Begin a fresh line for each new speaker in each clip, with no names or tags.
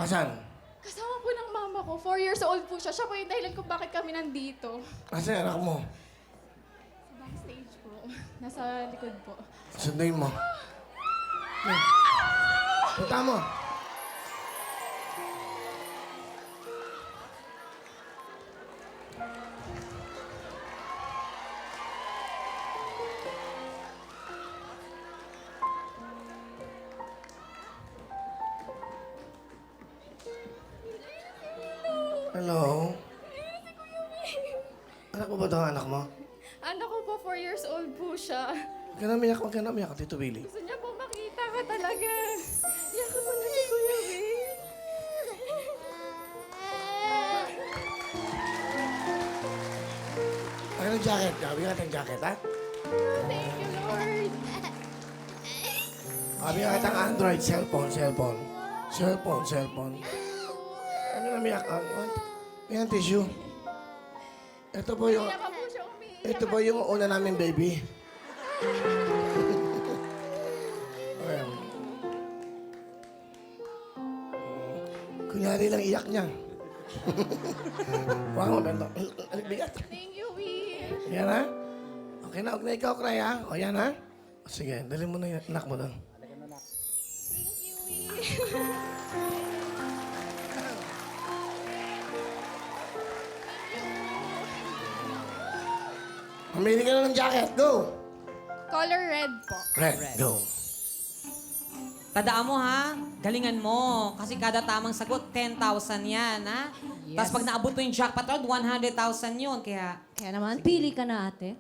Asan?
Kasama po ng mama ko. 4 years old po siya. Siya po yung dahilan kung bakit kami nandito.
Asan anak mo?
Sa backstage po. Nasa likod po.
Sunduin mo. Punta mo. Hello? Anak mo ba ito ang anak mo?
Anak ko po, 4 years old po siya.
Huwag ka na umiyak, Tito Willie.
Gusto niya po makita ka talaga. Iyak ka mo na si Kuya Will.
Ano yung jacket? Bigyan natin yung jacket, ha?
Thank you, Lord.
Bigyan natin ang Android, cellphone. Cellphone. Ano na umiyak? May tissue. Ito po yung...
Iyak ka po siya umiiyak.
Ito po yung una namin baby. Ayan. Kunyari lang iyak niya. Wow, maganda. Bigat.
Thank you, Will.
Yan ha? Okay na, huwag na ikaw cry ha? O yan ha? O, sige, dali mo na yung anak mo doon.
Thank you, Will.
Pamili ka na ng jacket. Go!
Color red po.
Red, go.
Tandaan mo ha, galingan mo. Kasi kada tamang sagot, 10,000 yan ha. Tapos pag naabot mo yung jackpot round, 100,000 yun.
Kaya naman, pili ka na ate.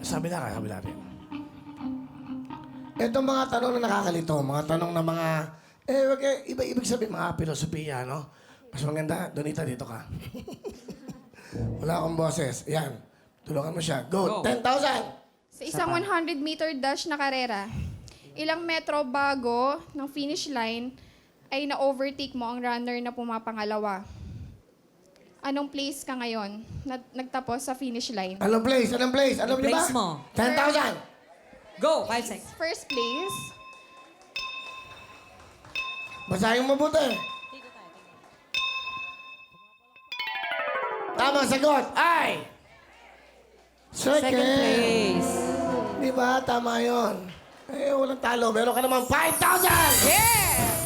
Sabi na rin. Itong mga tanong na nakakalito, mga tanong na mga... wag ibig sabihin mga filosofiya, no? Mas maganda, Donita, dito ka. Wala akong boses. Yan. Tulungan mo siya. Go.
Go.
10,000!
Sa isang 100-meter dash na karera, ilang metro bago ng finish line ay na-overtake mo ang runner na pumapangalawa. Anong place ka ngayon nagtapos sa finish line?
Anong place? Di ba?
Place mo.
10,000!
Go, 5 seconds.
First place,
Basahin mo mabuti. Tama sagot ay...
Second place.
Di ba? Tama yun. Walang talo. Meron ka naman 5,000!
Yeah!